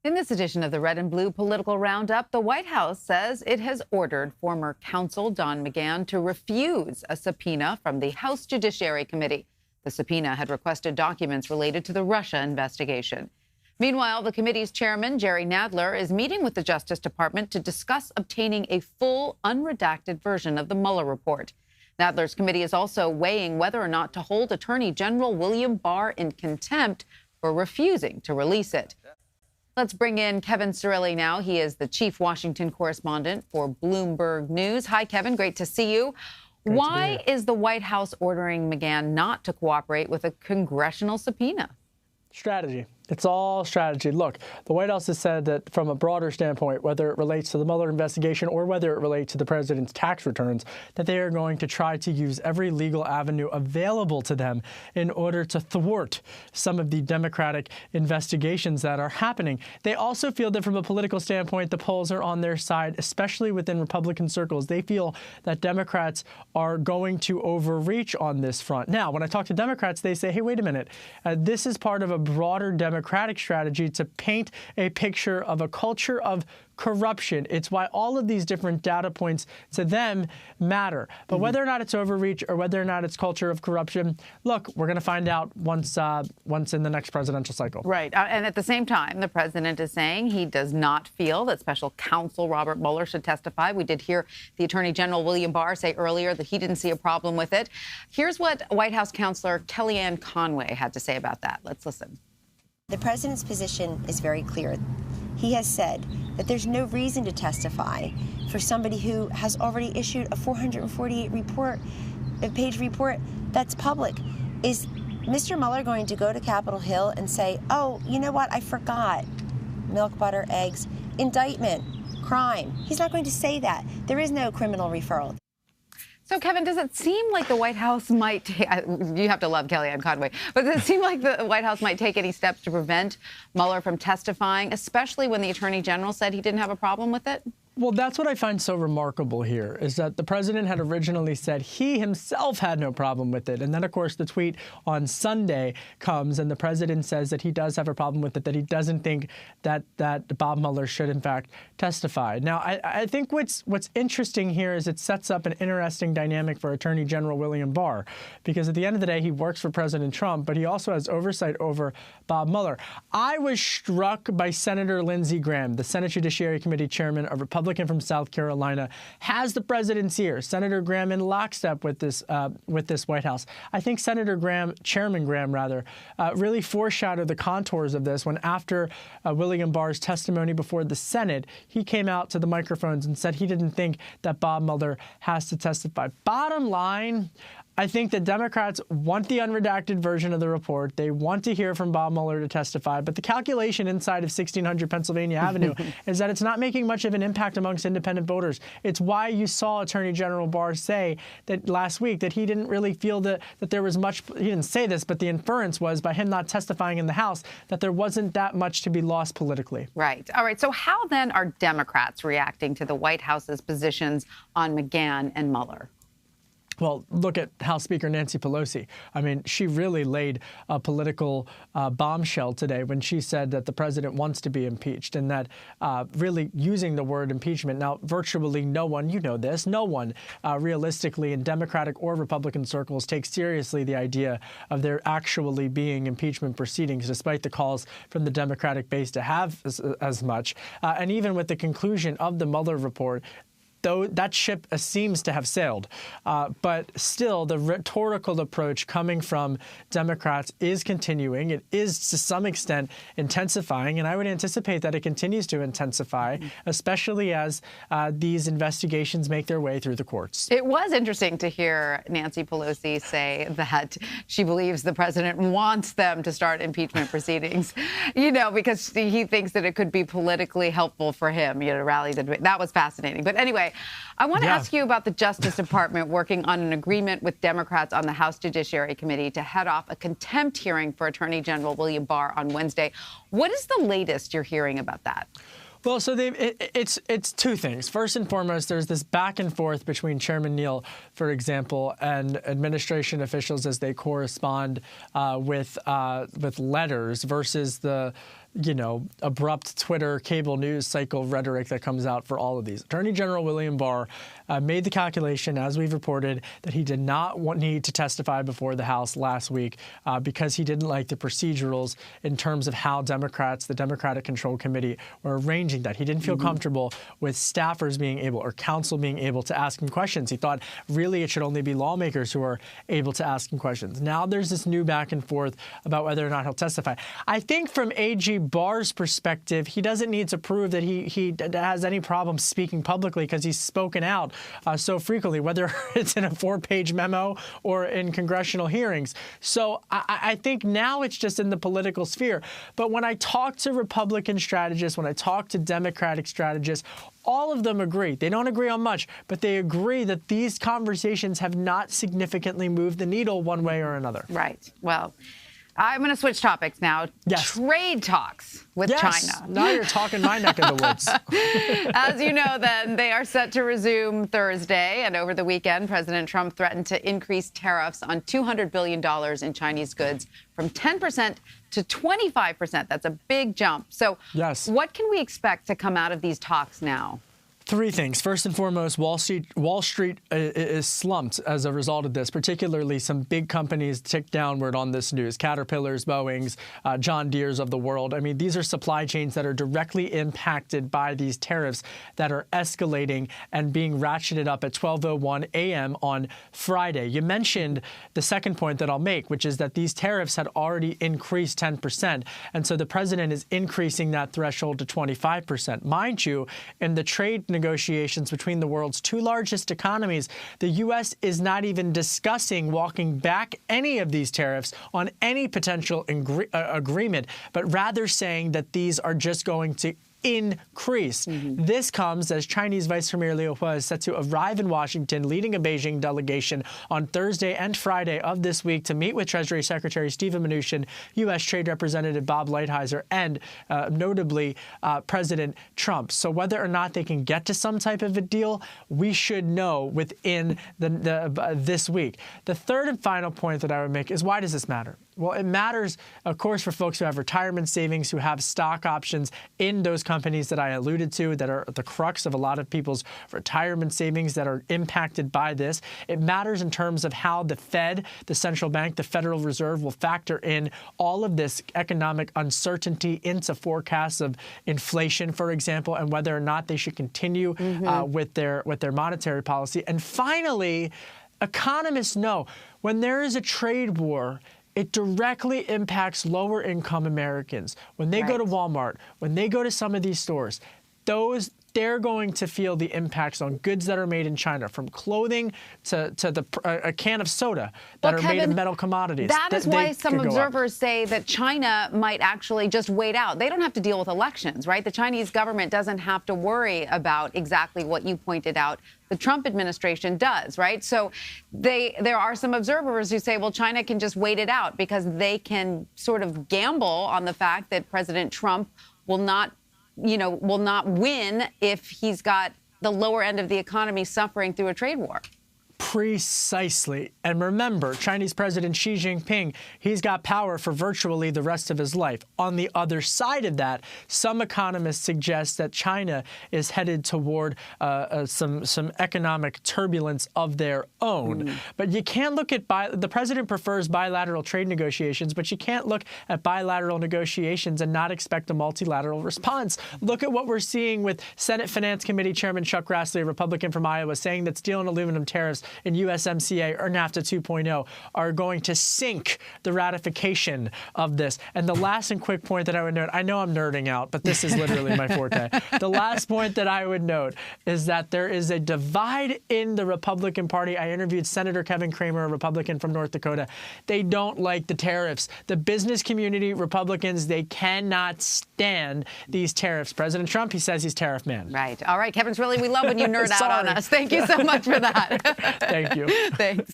In this edition of the Red and Blue Political Roundup, the White House says it has ordered former counsel Don McGahn to refuse a subpoena from the House Judiciary Committee. The subpoena had requested documents related to the Russia investigation. Meanwhile, the committee's chairman, Jerry Nadler, is meeting with the Justice Department to discuss obtaining a full, unredacted version of the Mueller report. Nadler's committee is also weighing whether or not to hold Attorney General William Barr in contempt for refusing to release it. Let's bring in Kevin Cirilli now. He is the chief Washington correspondent for Bloomberg News. Hi, Kevin. Great to see you. Why is the White House ordering McGahn not to cooperate with a congressional subpoena? Strategy. It's all strategy. Look, the White House has said that from a broader standpoint, whether it relates to the Mueller investigation or whether it relates to the president's tax returns, that they are going to try to use every legal avenue available to them in order to thwart some of the Democratic investigations that are happening. They also feel that from a political standpoint, the polls are on their side, especially within Republican circles. They feel that Democrats are going to overreach on this front. Now, when I talk to Democrats, they say, hey, wait a minute, this is part of a broader Democratic strategy to paint a picture of a culture of corruption. It's why all of these different data points to them matter. But whether or not it's overreach or whether or not it's culture of corruption, look, we're going to find out once in the next presidential cycle. Right. And at the same time, the president is saying he does not feel that special counsel Robert Mueller should testify. We did hear the Attorney General William Barr say earlier that he didn't see a problem with it. Here's what White House counselor Kellyanne Conway had to say about that. Let's listen. The president's position is very clear. He has said that there's no reason to testify for somebody who has already issued a 448-page report that's public. Is Mr. Mueller going to go to Capitol Hill and say, oh, you know what, I forgot, milk, butter, eggs, indictment, crime? He's not going to say that. There is no criminal referral. So, Kevin, does it seem like the White House might take, you have to love Kellyanne Conway, but does it seem like the White House might take any steps to prevent Mueller from testifying, especially when the Attorney General said he didn't have a problem with it? Well, that's what I find so remarkable here, is that the president had originally said he himself had no problem with it. And then, of course, the tweet on Sunday comes and the president says that he does have a problem with it, that he doesn't think that Bob Mueller should, in fact, testify. Now, I think what's interesting here is it sets up an interesting dynamic for Attorney General William Barr, because at the end of the day, he works for President Trump, but he also has oversight over Bob Mueller. I was struck by Senator Lindsey Graham, the Senate Judiciary Committee chairman, a Republican from South Carolina, has the president's ear. Senator Graham in lockstep with this White House. I think Chairman Graham, really foreshadowed the contours of this when, after William Barr's testimony before the Senate, he came out to the microphones and said he didn't think that Bob Mueller has to testify. Bottom line, I think the Democrats want the unredacted version of the report. They want to hear from Bob Mueller to testify. But the calculation inside of 1600 Pennsylvania Avenue is that it's not making much of an impact amongst independent voters. It's why you saw Attorney General Barr say that last week that he didn't really feel that there was much. He didn't say this, but the inference was, by him not testifying in the House, that there wasn't that much to be lost politically. Right. All right. So how then are Democrats reacting to the White House's positions on McGahn and Mueller? Well, look at House Speaker Nancy Pelosi. I mean, she really laid a political bombshell today when she said that the president wants to be impeached, and that really using the word impeachment. Now, virtually no one, you know this, no one realistically in Democratic or Republican circles takes seriously the idea of there actually being impeachment proceedings, despite the calls from the Democratic base to have as much. And even with the conclusion of the Mueller report, though that ship seems to have sailed. But still, the rhetorical approach coming from Democrats is continuing. It is, to some extent, intensifying. And I would anticipate that it continues to intensify, especially as these investigations make their way through the courts. It was interesting to hear Nancy Pelosi say that she believes the president wants them to start impeachment proceedings, because he thinks that it could be politically helpful for him, to rally the debate. That was fascinating. But anyway, I want to ask you about the Justice Department working on an agreement with Democrats on the House Judiciary Committee to head off a contempt hearing for Attorney General William Barr on Wednesday. What is the latest you're hearing about that? Well, so it's two things. First and foremost, there's this back and forth between Chairman Neal, for example, and administration officials as they correspond with letters versus the abrupt Twitter cable news cycle rhetoric that comes out for all of these. Attorney General William Barr made the calculation, as we've reported, that he did not need to testify before the House last week because he didn't like the procedurals in terms of how Democrats, the Democratic Control Committee, were arranging that. He didn't feel comfortable with staffers being able, or counsel being able, to ask him questions. He thought really it should only be lawmakers who are able to ask him questions. Now there's this new back and forth about whether or not he'll testify. I think from AG Barr's perspective, he doesn't need to prove that he has any problem speaking publicly because he's spoken out so frequently, whether it's in a 4-page memo or in congressional hearings. So I think now it's just in the political sphere. But when I talk to Republican strategists, when I talk to Democratic strategists, all of them agree. They don't agree on much, but they agree that these conversations have not significantly moved the needle one way or another. Right. Well, I'm going to switch topics now. Yes. Trade talks with China. Now you're talking my neck of the woods. As you know, then, they are set to resume Thursday. And over the weekend, President Trump threatened to increase tariffs on $200 billion in Chinese goods from 10% to 25%. That's a big jump. So what can we expect to come out of these talks now? Three things. First and foremost, Wall Street is slumped as a result of this, particularly some big companies tick downward on this news. Caterpillars, Boeings, John Deere's of the world. I mean, these are supply chains that are directly impacted by these tariffs that are escalating and being ratcheted up at 12:01 a.m. on Friday. You mentioned the second point that I'll make, which is that these tariffs had already increased 10%. And so the president is increasing that threshold to 25%. Mind you, in the trade negotiations between the world's two largest economies, the U.S. is not even discussing walking back any of these tariffs on any potential agreement, but rather saying that these are just going to increase. This comes as Chinese Vice Premier Liu He is set to arrive in Washington, leading a Beijing delegation on Thursday and Friday of this week to meet with Treasury Secretary Steven Mnuchin, U.S. Trade Representative Bob Lighthizer, and notably President Trump. So whether or not they can get to some type of a deal, we should know within this week. The third and final point that I would make is, why does this matter? Well, it matters, of course, for folks who have retirement savings, who have stock options in those companies that I alluded to that are the crux of a lot of people's retirement savings that are impacted by this. It matters in terms of how the Fed, the central bank, the Federal Reserve will factor in all of this economic uncertainty into forecasts of inflation, for example, and whether or not they should continue with their monetary policy. And finally, economists know when there is a trade war, it directly impacts lower income Americans. When they go to Walmart, when they go to some of these stores, they're going to feel the impacts on goods that are made in China, from clothing to a can of soda that are made of metal commodities. That is why some observers say that China might actually just wait out. They don't have to deal with elections, right? The Chinese government doesn't have to worry about exactly what you pointed out. The Trump administration does, right? So there are some observers who say, well, China can just wait it out because they can sort of gamble on the fact that President Trump will not win if he's got the lower end of the economy suffering through a trade war. Precisely. And remember, Chinese President Xi Jinping, he's got power for virtually the rest of his life. On the other side of that, some economists suggest that China is headed toward some economic turbulence of their own. But you can't look at the president prefers bilateral trade negotiations, but you can't look at bilateral negotiations and not expect a multilateral response. Look at what we're seeing with Senate Finance Committee Chairman Chuck Grassley, a Republican from Iowa, saying that steel and aluminum tariffs in USMCA or NAFTA 2.0 are going to sink the ratification of this. And the last and quick point that I would note, I know I'm nerding out, but this is literally my forte. The last point that I would note is that there is a divide in the Republican Party. I interviewed Senator Kevin Cramer, a Republican from North Dakota. They don't like the tariffs. The business community, Republicans, they cannot stand these tariffs. President Trump, he says he's tariff man. Right. All right, Kevin Cirilli, we love when you nerd out on us. Thank you so much for that. Thank you. Thanks.